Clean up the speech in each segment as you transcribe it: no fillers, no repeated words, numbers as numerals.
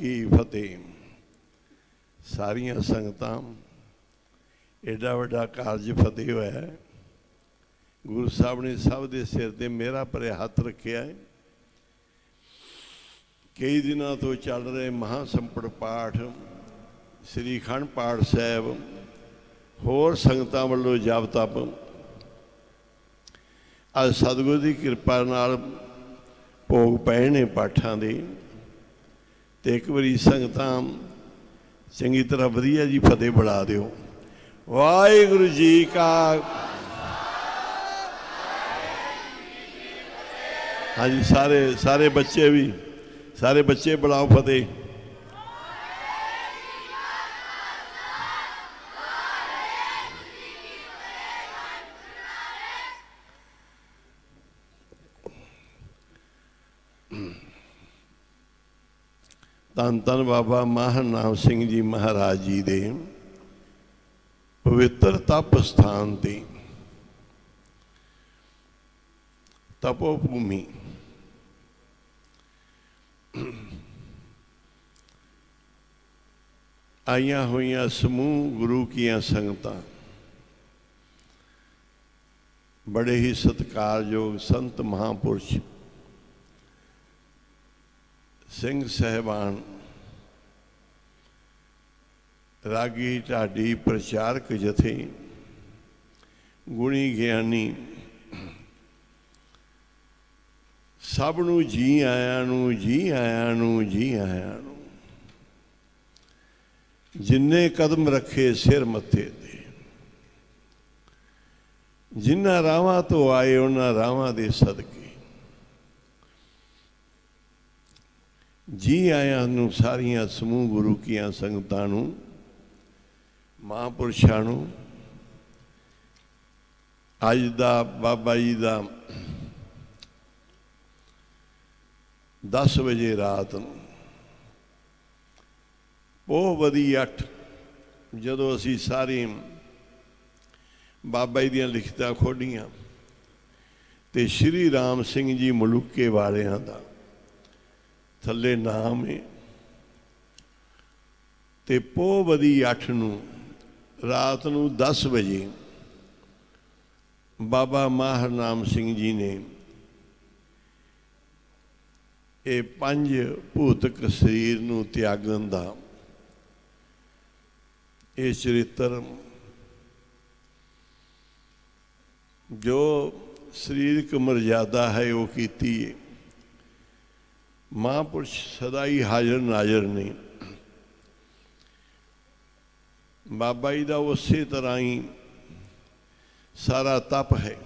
की फतेह। सारिया संगतां एडा वड्डा कारज फतेह होया है। गुरु साहब ने सब के सिर ते मेरा भरे हथ रखे है। कई दिनों तो चल रहे महासंपड़ पाठ, श्री अखंड पाठ साहब, होर संगतां वालों जप तप, अज सतगुरु की कृपा नाल भोग पए ने पाठां दे। ते एक बारी संगतां चंगी तरह वधिया जी फतेह बुला दिओ। वाहिगुरू जी का। हाँ जी, सारे बच्चे भी, सारे बच्चे बुलाओ फतेह। धन धन बाबा महानाम सिंह जी महाराज जी दे पवित्र तप स्थान ते तपोभूमि आईया हुई समूह गुरु की संगतां, बड़े ही सत्कारयोग संत महापुरुष सिंह साहबान, रागी ढाडी प्रचारक जथे, गुणी ज्ञानी, सबनू जी आया नू, जी आया नू, जी आया नू। जिन्ने कदम रखे सिर मत्थे ते, जिन्ना रावां तो आए उन्हां रावां दे सदके जी आया नू। सारिया समूह गुरु की संगतां नू, महापुरुषां नू, अज दा बाबा जी दा 10 बजे रात नू पोह वधी 8 जदों असी सारी बाबा जी दियां लिखतां खोलियां ते श्री राम सिंह जी मलूके वालियां दा थले नाम है। ते पोह वधी 8 नू रात नू 10 बजे बाबा महानाम सिंह जी ने ये 5 भूतक शरीर नू त्यागन दा ये चरित्र जो शरीरक मर्यादा है वो कीती है। महापुरुष सदा ही हाजिर नाजर ने। बाबा जी का उस तरह ही सारा तप है।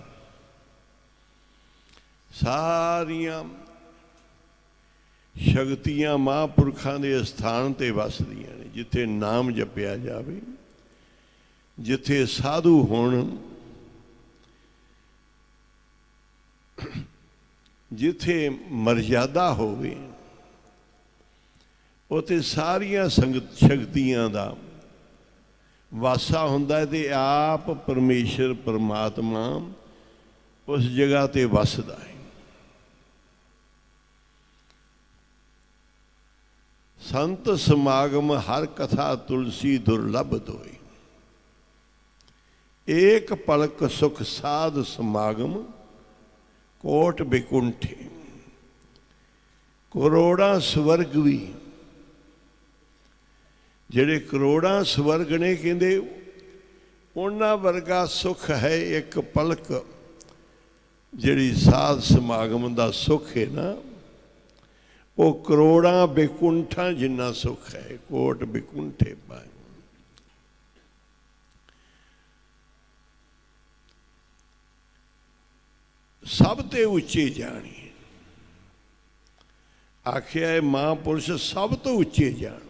सारिया शक्तियां महापुरखों के स्थान ते वसदियां ने। जिथे नाम जपया जाए, जिथे साधु होण, जिथे मर्यादा होवे, उथे सारिया संगत शक्तियां दा वासा हुंदा है। ते आप परमेश्वर परमात्मा उस जगह ते वसदा है। संत समागम हर कथा तुलसी दुर्लभ दोई। एक पलक सुख साध समागम कोट बिकुंठे। करोड़ा स्वर्ग भी, जेड़े करोड़ा स्वर्ग ने, कहते उन्हां वर्गा सुख है एक पलक। जिहड़ी साध समागम दा सुख है ना, वो करोड़ा बिकुंठा जिन्ना सुख है। कोट बिकुंठे पाए। सब ते उच्चे जानी आखिया है महापुरुष, सब तो उच्चे जान।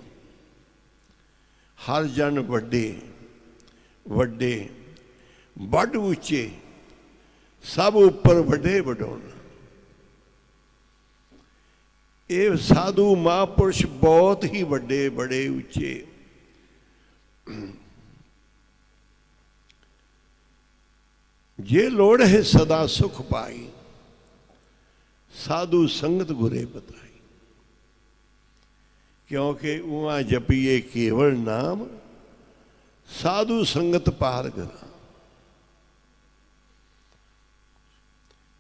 हर जन वड्डे वड्डे बड़ उच्चे, सब उपर वड्डे वडोना। ये साधु महापुरुष बहुत ही वड्डे बड़े उच्चे। जे लोड़ है सदा सुख पाई, साधु संगत गुरे बताई। क्योंकि उहाँ जपिए केवल नाम, साधु संगत पार करा।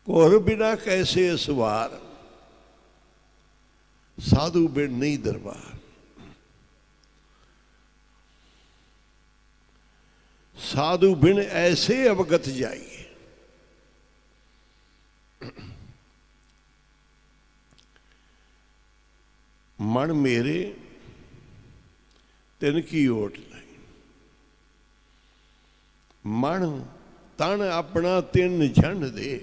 कोहर बिना कैसे असवार, साधु बिन नहीं दरबार। साधु बिन ऐसे अवगत जाइए। मन मेरे तिन की ओट लाई, मन तन अपना तिन जन दे,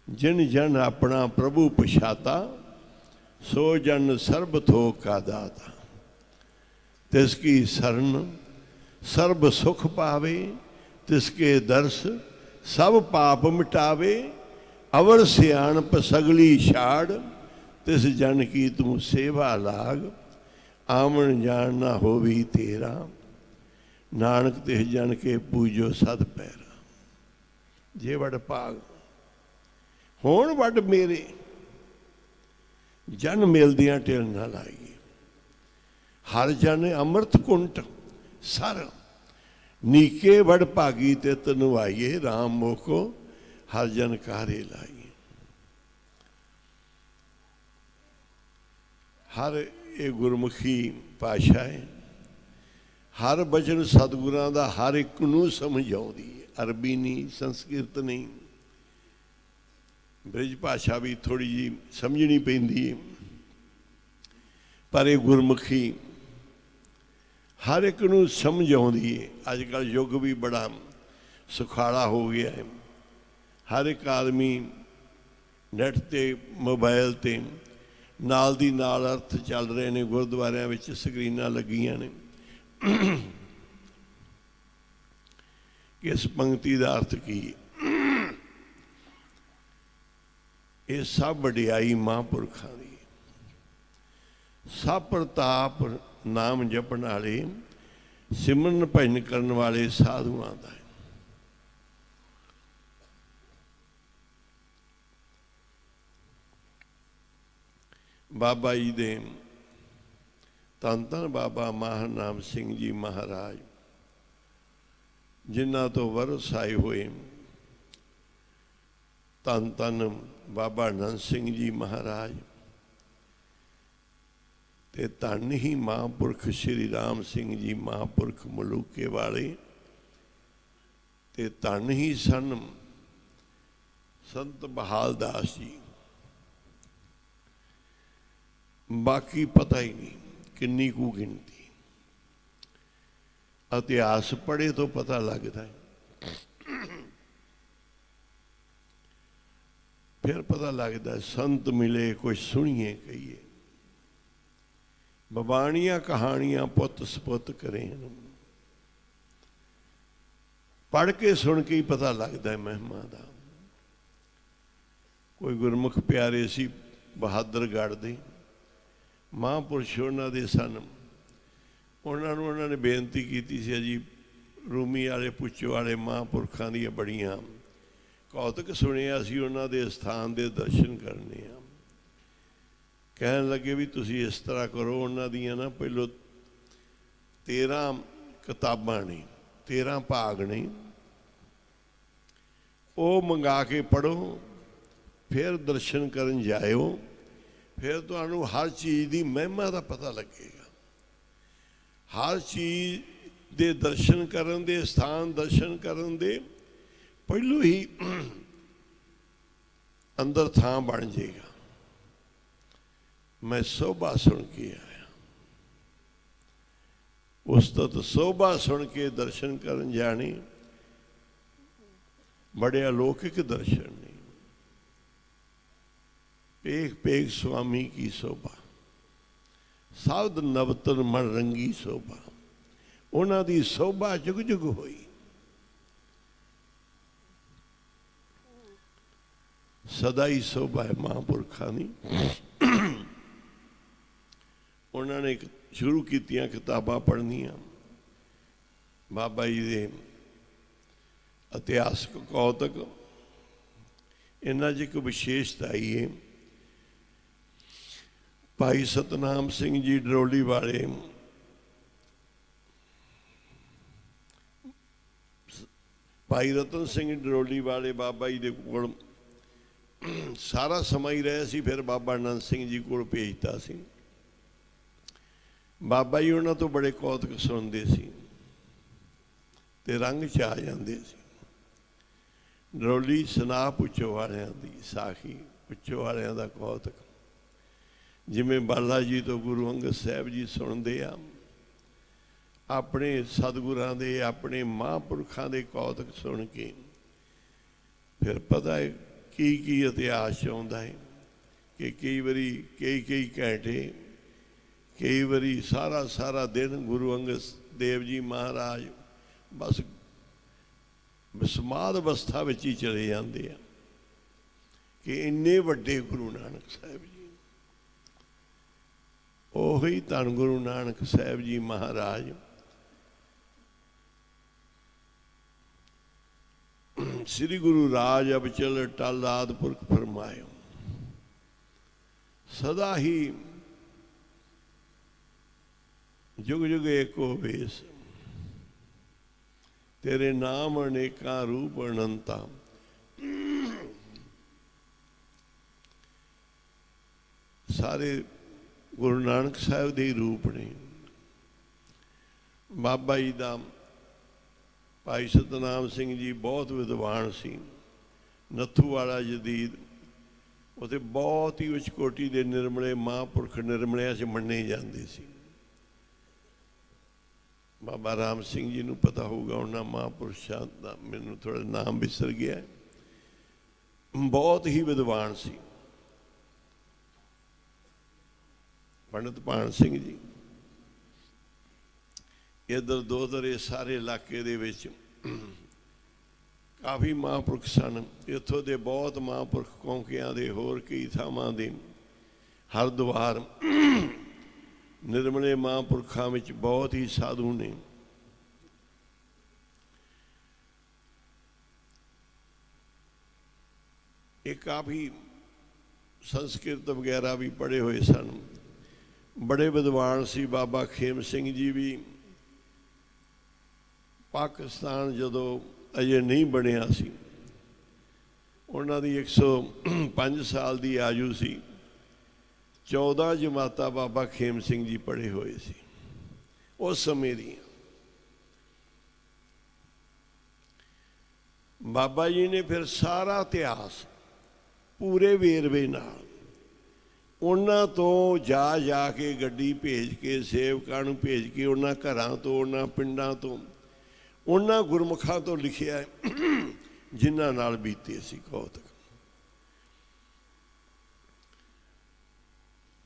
जिन जन अपना प्रभु पछाता, सो जन सर्ब थोक का दाता। तिसकी शरण सर्ब सुख पावे, तिसके दर्श सब पाप मिटावे। अवर सियाणप सगली छाड़, तिस जन की तू सेवा लाग। आमन जान ना होवी तेरा, नानक तिस जन के पूजो सद पैरा। जे वड भाग होण वड मेरे, जन मिलदियां टिल ना लाइए। हर जन अमृत कुंट सर, नीके वड भागी तित नुआइए। राम मोको हर जन कारे लाइए। हर ये गुरमुखी भाषा है, हर वचन सतगुरां दा हर एक नूं समझ आउंदी है। अरबी नहीं, संस्कृत नहीं, ब्रिज भाषा भी थोड़ी जी समझनी पैंदी है, पर ये गुरमुखी हर एक नूं समझ आउंदी है। अजकल युग भी बड़ा सुखाला हो गया है। हर एक आदमी नैट ते मोबाइल ते नाल दी नाल अर्थ चल रहे हैं। गुरुद्वारियां विच स्क्रीनां लगियां ने कि इस पंक्ति का अर्थ की। ये सब वडियाई महापुरखों की, सब प्रताप नाम जपण वाले, सिमरन भजन करने वाले साधुआं दा है। बाबा जी दे धन धन बाबा महानाम सिंह जी महाराज, जिन्हां तो वरस आए हुए धन धन बाबा नंद सिंह जी महाराज, ते धन ही महापुरख श्री राम सिंह जी महापुरख मलूके वाले, ते धन ही सन संत बहाल दास जी। बाकी पता ही नहीं किन्नी कू गिनती। इतिहास पढ़े तो पता लगता है, फिर पता लगता है संत मिले कुछ सुनिए कहिए। बबाणियां कहानियां पुत सपुत करें, पढ़ के सुन के ही पता लगता है महिमा का। कोई गुरमुख प्यारे सी बहादरगढ़ दे महापुरुष उन्होंने सन। उन्होंने बेनती की सी जी, रूमी वाले पुच्चो वाले महापुरखों दी बड़ियां कौतक सुनिया सी, उन्होंने स्थान के दर्शन करने। कहन लगे भी तुसी इस तरह करो, उन्हों दियां ना पहलो 13 किताबां ने, 13 भाग ने, वो मंगा के पढ़ो, फिर दर्शन करन जाओ, फिर तुहानू हर चीज़ की महिमा का पता लगेगा। हर चीज़ दे दर्शन करन दे, स्थान दर्शन करन दे पहलू ही अंदर थां बन जाएगा। मैं सोभा सुन के आया, उस तक सोभा सुन के दर्शन करन जाने बड़े अलौकिक दर्शन ने। पेख पेख स्वामी की शोभा, सावध नवतन मन रंगी शोभा। उन्हां दी शोभा जुग जुग होई। सदा ही शोभा है महापुरखों की। उन्होंने शुरू कीतियां किताबां पढ़नियां। बाबा जी दे इतिहासक कौतक, इन्हां च एक विशेषता ही है, ਭਾਈ ਸਤਨਾਮ ਸਿੰਘ ਜੀ ਡਰੋਲੀ ਵਾਲੇ ਭਾਈ ਰਤਨ ਸਿੰਘ ਡਰੋਲੀ ਵਾਲੇ ਬਾਬਾ ਜੀ ਦੇ ਕੋਲ ਸਾਰਾ ਸਮਾਂ ਹੀ ਰਹੇ ਸੀ। ਫਿਰ ਬਾਬਾ ਆਨੰਦ ਸਿੰਘ ਜੀ ਕੋਲ ਭੇਜਤਾ ਸੀ। ਬਾਬਾ ਜੀ ਉਹਨਾਂ ਤੋਂ ਬੜੇ ਕੌਤਕ ਸੁਣਦੇ ਸੀ ਤੇ ਰੰਗ 'ਚ ਆ ਜਾਂਦੇ ਸੀ। ਡਰੋਲੀ ਸੁਨਾ ਪੁੱਛੋ ਵਾਲਿਆਂ ਦੀ ਸਾਖੀ, ਪੁੱਛੋ ਵਾਲਿਆਂ ਦਾ ਕੌਤਕ, ਜਿਵੇਂ ਬਾਲਾ ਜੀ ਤੋਂ ਗੁਰੂ ਅੰਗਦ ਸਾਹਿਬ ਜੀ ਸੁਣਦੇ ਆ ਆਪਣੇ ਸਤਿਗੁਰਾਂ ਦੇ, ਆਪਣੇ ਮਹਾਂਪੁਰਖਾਂ ਦੇ ਕੌਤਕ ਸੁਣ ਕੇ ਫਿਰ ਪਤਾ ਹੈ ਕੀ ਕੀ ਇਤਿਹਾਸ 'ਚ ਆਉਂਦਾ ਹੈ ਕਿ ਕਈ ਵਾਰੀ ਕਈ ਘੰਟੇ, ਕਈ ਵਾਰੀ ਸਾਰਾ ਦਿਨ ਗੁਰੂ ਅੰਗਦ ਦੇਵ ਜੀ ਮਹਾਰਾਜ ਬਸ ਸਮਾਧ ਅਵਸਥਾ ਵਿੱਚ ਹੀ ਚਲੇ ਜਾਂਦੇ ਆ ਕਿ ਇੰਨੇ ਵੱਡੇ ਗੁਰੂ ਨਾਨਕ ਸਾਹਿਬ ਜੀ, ਉਹੀ ਧੰਨ ਗੁਰੂ ਨਾਨਕ ਸਾਹਿਬ ਜੀ ਮਹਾਰਾਜ ਸ੍ਰੀ ਗੁਰੂ ਰਾਜ ਅਬਚਲ ਟਲ ਆਦਿ ਪੁਰਖ ਫਰਮਾਇਓ, ਸਦਾ ਹੀ ਜੁਗ ਜੁਗ ਏਕੋ ਵੇਸ, ਤੇਰੇ ਨਾਮ ਅਨੇਕਾਂ ਰੂਪ ਅਨੰਤਾ। ਸਾਰੇ ਗੁਰੂ ਨਾਨਕ ਸਾਹਿਬ ਦੇ ਰੂਪ ਨੇ। ਬਾਬਾ ਜੀ ਦਾ ਭਾਈ ਸਤਨਾਮ ਸਿੰਘ ਜੀ ਬਹੁਤ ਵਿਦਵਾਨ ਸੀ। ਨੱਥੂ ਵਾਲਾ ਜਦੀਦ ਉੱਥੇ ਬਹੁਤ ਹੀ ਉੱਚ ਕੋਟੀ ਦੇ ਨਿਰਮਲੇ ਮਹਾਂਪੁਰਖ ਨਿਰਮਲਿਆਂ 'ਚ ਮੰਨੇ ਜਾਂਦੇ ਸੀ। ਬਾਬਾ ਰਾਮ ਸਿੰਘ ਜੀ ਨੂੰ ਪਤਾ ਹੋਊਗਾ ਉਹਨਾਂ ਮਹਾਂਪੁਰਸ਼ਾਂ ਦਾ, ਮੈਨੂੰ ਥੋੜ੍ਹਾ ਨਾਮ ਵਿਸਰ ਗਿਆ। ਬਹੁਤ ਹੀ ਵਿਦਵਾਨ ਸੀ। ਪੰਡਿਤ ਭਾਨ ਸਿੰਘ ਜੀ ਇੱਧਰ ਦੋਦਰ ਇਹ ਸਾਰੇ ਇਲਾਕੇ ਦੇ ਵਿੱਚ ਕਾਫੀ ਮਹਾਂਪੁਰਖ ਸਨ। ਇੱਥੋਂ ਦੇ ਬਹੁਤ ਮਹਾਂਪੁਰਖ ਕੌਂਕਿਆਂ ਦੇ, ਹੋਰ ਕਈ ਥਾਵਾਂ ਦੇ, ਹਰਿਦੁਆਰ ਨਿਰਮਲੇ ਮਹਾਂਪੁਰਖਾਂ ਵਿੱਚ ਬਹੁਤ ਹੀ ਸਾਧੂ ਨੇ। ਇਹ ਕਾਫੀ ਸੰਸਕ੍ਰਿਤ ਵਗੈਰਾ ਵੀ ਪੜ੍ਹੇ ਹੋਏ ਸਨ, ਬੜੇ ਵਿਦਵਾਨ ਸੀ। ਬਾਬਾ ਖੇਮ ਸਿੰਘ ਜੀ ਵੀ ਪਾਕਿਸਤਾਨ ਜਦੋਂ ਅਜੇ ਨਹੀਂ ਬਣਿਆ ਸੀ, ਉਹਨਾਂ ਦੀ 105 ਸਾਲ ਦੀ ਆਯੂ ਸੀ। 14 ਜਮਾਤਾਂ ਬਾਬਾ ਖੇਮ ਸਿੰਘ ਜੀ ਪੜ੍ਹੇ ਹੋਏ ਸੀ ਉਸ ਸਮੇਂ ਦੀਆਂ। ਬਾਬਾ ਜੀ ਨੇ ਫਿਰ ਸਾਰਾ ਇਤਿਹਾਸ ਪੂਰੇ ਵੇਰਵੇ ਨਾਲ ਉਹਨਾਂ ਤੋਂ ਜਾ ਕੇ ਗੱਡੀ ਭੇਜ ਕੇ, ਸੇਵਕਾਂ ਨੂੰ ਭੇਜ ਕੇ, ਉਹਨਾਂ ਘਰਾਂ ਤੋਂ, ਉਹਨਾਂ ਪਿੰਡਾਂ ਤੋਂ, ਉਹਨਾਂ ਗੁਰਮੁਖਾਂ ਤੋਂ ਲਿਖਿਆ ਜਿਨ੍ਹਾਂ ਨਾਲ ਬੀਤੇ ਸੀ ਕੌਤਕ,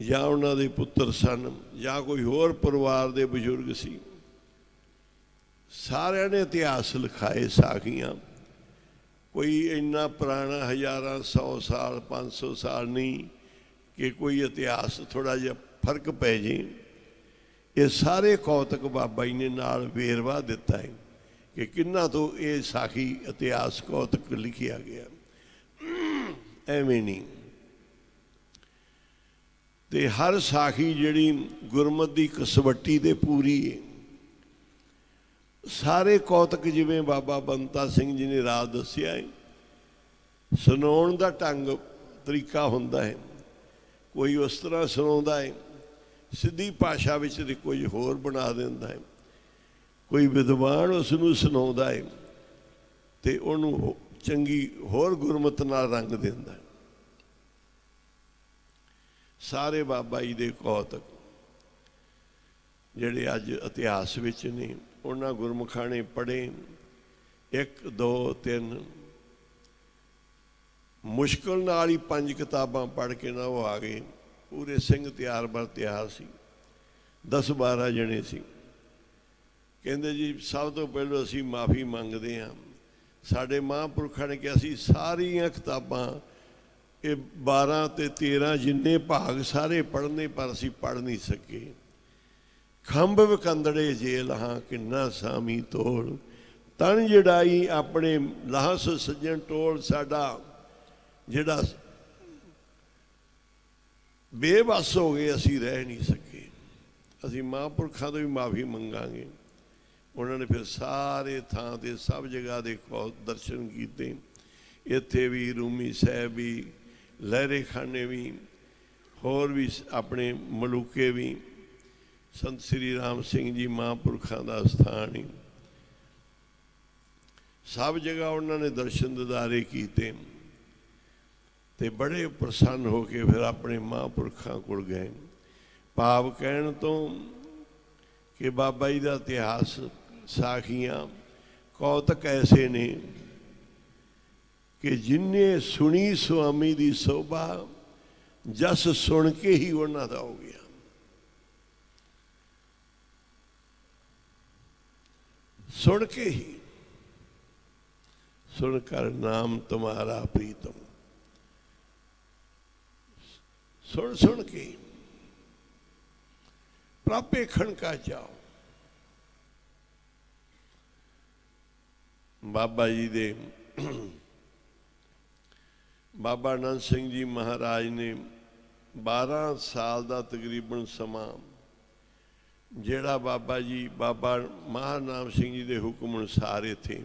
ਜਾਂ ਉਹਨਾਂ ਦੇ ਪੁੱਤਰ ਸਨ ਜਾਂ ਕੋਈ ਹੋਰ ਪਰਿਵਾਰ ਦੇ ਬਜ਼ੁਰਗ ਸੀ। ਸਾਰਿਆਂ ਨੇ ਇਤਿਹਾਸ ਲਿਖਾਏ, ਸਾਖੀਆਂ। ਕੋਈ ਇੰਨਾ ਪੁਰਾਣਾ 1000 100 ਸਾਲ 500 ਸਾਲ ਨਹੀਂ ਕਿ ਕੋਈ ਇਤਿਹਾਸ ਥੋੜ੍ਹਾ ਜਿਹਾ ਫਰਕ ਪੈ ਜੇ। ਇਹ ਸਾਰੇ ਕੌਤਕ ਬਾਬਾ ਜੀ ਨੇ ਨਾਲ ਵੇਰਵਾ ਦਿੱਤਾ ਹੈ ਕਿ ਕਿੰਨਾ ਤੋਂ ਇਹ ਸਾਖੀ ਇਤਿਹਾਸ ਕੌਤਕ ਲਿਖਿਆ ਗਿਆ, ਐਵੇਂ ਨਹੀਂ। ਤੇ ਹਰ ਸਾਖੀ ਜਿਹੜੀ ਗੁਰਮਤਿ ਦੀ ਕਸਵੱਟੀ ਤੇ ਪੂਰੀ ਹੈ। ਸਾਰੇ ਕੌਤਕ ਜਿਵੇਂ ਬਾਬਾ ਬੰਤਾ ਸਿੰਘ ਜੀ ਨੇ ਰਾਜ ਦੱਸਿਆ ਹੈ, ਸੁਣਾਉਣ ਦਾ ਢੰਗ ਤਰੀਕਾ ਹੁੰਦਾ ਹੈ। ਕੋਈ ਉਸ ਤਰ੍ਹਾਂ ਸੁਣਾਉਂਦਾ ਹੈ ਸਿੱਧੀ ਭਾਸ਼ਾ ਵਿੱਚ, ਤੇ ਕੋਈ ਹੋਰ ਬਣਾ ਦਿੰਦਾ ਹੈ। ਕੋਈ ਵਿਦਵਾਨ ਉਸ ਨੂੰ ਸੁਣਾਉਂਦਾ ਹੈ ਤੇ ਉਹਨੂੰ ਚੰਗੀ ਹੋਰ ਗੁਰਮਤਿ ਨਾਲ ਰੰਗ ਦਿੰਦਾ ਹੈ। ਸਾਰੇ ਬਾਬਾ ਜੀ ਦੇ ਕੌਤਕ ਜਿਹੜੇ ਅੱਜ ਇਤਿਹਾਸ ਵਿੱਚ ਨੇ, ਉਹਨਾਂ ਗੁਰਮੁਖਾਂ ਨੇ ਪੜ੍ਹੇ 1 2 3 ਮੁਸ਼ਕਿਲ ਨਾਲ ਹੀ 5 ਕਿਤਾਬਾਂ ਪੜ੍ਹ ਕੇ ਨਾ ਉਹ ਆ ਗਏ। ਪੂਰੇ ਸਿੰਘ ਤਿਆਰ ਬਰ ਤਿਆਰ ਸੀ, 10 12 ਜਣੇ ਸੀ। ਕਹਿੰਦੇ ਜੀ ਸਭ ਤੋਂ ਪਹਿਲਾਂ ਅਸੀਂ ਮਾਫੀ ਮੰਗਦੇ ਹਾਂ, ਸਾਡੇ ਮਹਾਂਪੁਰਖਾਂ ਨੇ ਕਿਹਾ ਸੀ ਸਾਰੀਆਂ ਕਿਤਾਬਾਂ ਇਹ 12 ਤੇ 13 ਜਿੰਨੇ ਭਾਗ ਸਾਰੇ ਪੜ੍ਹਨੇ, ਪਰ ਅਸੀਂ ਪੜ੍ਹ ਨਹੀਂ ਸਕੇ। ਖੰਭ ਵਿਕੰਦੜੇ ਜੇ ਲਹਾਂ ਕਿੰਨਾ ਸਾਮੀ ਤੋਲ, ਤਨ ਜੜਾਈ ਆਪਣੇ ਲਾਹਸ ਸੱਜਣ ਟੋਲ। ਸਾਡਾ ਜਿਹੜਾ ਬੇਵੱਸ ਹੋ ਗਏ, ਅਸੀਂ ਰਹਿ ਨਹੀਂ ਸਕੇ। ਅਸੀਂ ਮਹਾਂਪੁਰਖਾਂ ਤੋਂ ਵੀ ਮਾਫੀ ਮੰਗਾਂਗੇ। ਉਹਨਾਂ ਨੇ ਫਿਰ ਸਾਰੇ ਥਾਂ 'ਤੇ ਸਭ ਜਗ੍ਹਾ ਦੇ ਦਰਸ਼ਨ ਕੀਤੇ। ਇੱਥੇ ਵੀ ਰੂਮੀ ਸਾਹਿਬ ਵੀ, ਲਹਿਰੇ ਖਾਨੇ ਵੀ, ਹੋਰ ਵੀ ਆਪਣੇ ਮਲੂਕੇ ਵੀ, ਸੰਤ ਸ੍ਰੀ ਰਾਮ ਸਿੰਘ ਜੀ ਮਹਾਂਪੁਰਖਾਂ ਦਾ ਸਥਾਨ ਹੀ, ਸਭ ਜਗ੍ਹਾ ਉਹਨਾਂ ਨੇ ਦਰਸ਼ਨ ਦਿਦਾਰੇ ਕੀਤੇ ਤੇ ਬੜੇ ਪ੍ਰਸੰਨ ਹੋ ਕੇ ਫਿਰ ਆਪਣੇ ਮਹਾਂਪੁਰਖਾਂ ਕੋਲ ਗਏ। ਭਾਵ ਕਹਿਣ ਤੋਂ ਕਿ ਬਾਬਾ ਜੀ ਦਾ ਇਤਿਹਾਸ, ਸਾਖੀਆਂ, ਕੌਤਕ ਐਸੇ ਨੇ ਕਿ ਜਿੰਨੇ ਸੁਣੀ ਸੁਆਮੀ ਦੀ ਸੋਭਾ, ਜਸ ਸੁਣ ਕੇ ਹੀ ਉਹਨਾਂ ਦਾ ਹੋ ਗਿਆ। ਸੁਣ ਕੇ ਹੀ, सुन कर नाम तुम्हारा प्रीतम, सुन सुन के प्रापे खण का जाओ। बाबा जी दे बाबा आनंद सिंह जी महाराज ने 12 साल का तकरीबन समा जेड़ा बाबा जी बाबा महानाम सिंह जी के हुक्म अनुसार थे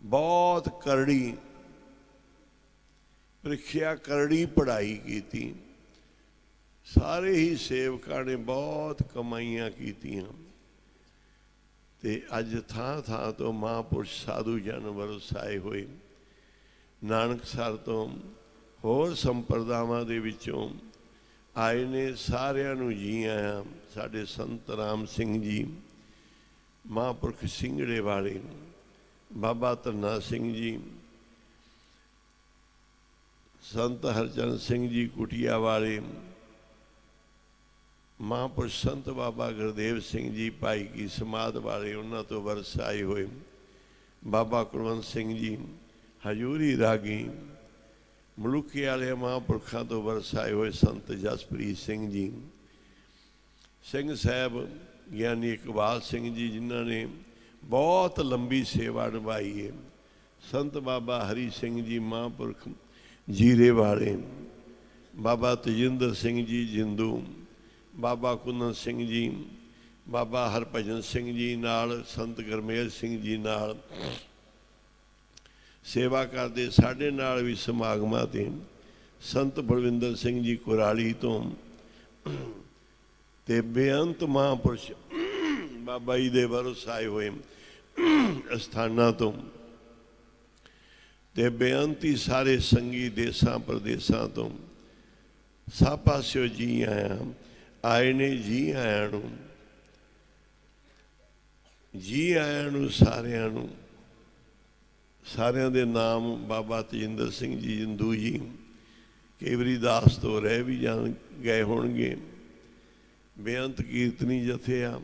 बहुत करड़ी ਪ੍ਰੀਖਿਆ, करड़ी पढ़ाई की थी। सारे ही सेवकां ने बहुत कमाइयां कीतियां ते अज थां थां तो महापुरुष साधु जन वरसाए हुए। नानकसर तो होर संप्रदावां दे विचों आए ने, सारियां नूं जी आया। साडे संत राम सिंह जी महापुरख सिंगड़े वाले, बाबा धन्ना सिंह जी, संत हरचंद सिंह जी कुटिया वाले, महापुरुष संत बाबा गुरदेव सिंह जी भाई की समाध वाले, उन्होंने तो वरसाए हुए। बाबा कुलवंत सिंह जी हजूरी रागी, मलुके वाले महापुरखों तो वरसाए हुए संत जसप्रीत सिंह जी, सिंह साहब ज्ञानी इकबाल सिंह जी जिन्होंने बहुत लंबी सेवा निभाई है। संत बाबा हरी सिंह जी महापुरख जीरे वाले, बाबा तजिंदर सिंह जी जिंदू, बाबा कुंदन सिंह जी, बाबा हरभजन सिंह जी नाल, संत गरमेल सिंह जी नाल सेवा करते। साढ़े नाल भी समागमां ते संत बलविंदर सिंह जी कुराली तो ते बेअंत महापुरुष बाबा जी दे वरसाए हुए अस्थानां तो ते बेअंती सारे संगी देसां प्रदेसां तो सब पास्यों जी आया आए ने। जी आया नूं, जी आया नूं सारियां नूं, सारियां दे नाम बाबा तजिंदर सिंह जी जिंदू जी कई वारी दास तो रह भी जान गए होणगे। बेअंत कीर्तनी जथे आ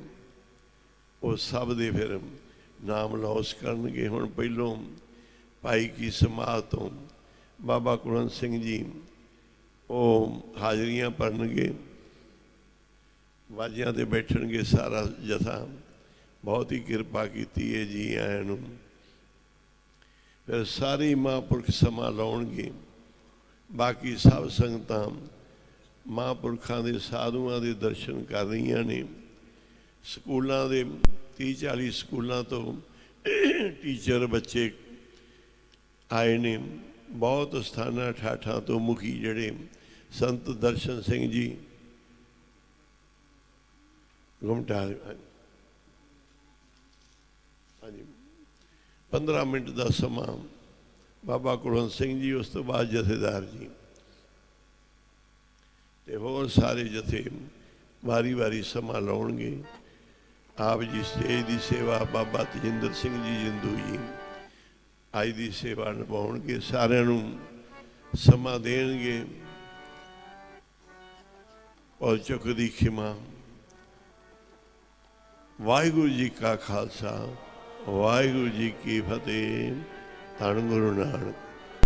वो सब दे फिर नाम लौस करनगे। हुण पहलों भाई की समाध तो बाबा कुलवंत सिंह जी वो हाजरियां भरनगे, वाजियां ते बैठणगे सारा जथा। बहुत ही कृपा की है जी आया नूं। फिर सारे महापुरख समा लाउणगे। बाकी सब संगतां महापुरखों के साधुओं के दर्शन कर रही ने। स्कूलों के 30-40 स्कूलों तो टीचर बच्चे आए ने। बहुत स्थाना ठाठा तो मुखी जड़े संत दर्शन सिंह जी घुमटा, हाँ जी, 15 मिनट का समा बाबा कुलवंत सिंह जी, उस तो बाद जथेदार जी ते होर सारे जथे वारी वारी समा लाउणगे। आप जी स्टेज की सेवा बाबा तजिंदर सिंह जी जिंदू जी अज की सेवा निभाउणगे। सारिਆਂ ਨੂੰ समा देणगे। और चुक दी खिमा। वाहिगुरू जी का खालसा, वाहिगुरू जी की फतेह। धन गुरु नानक।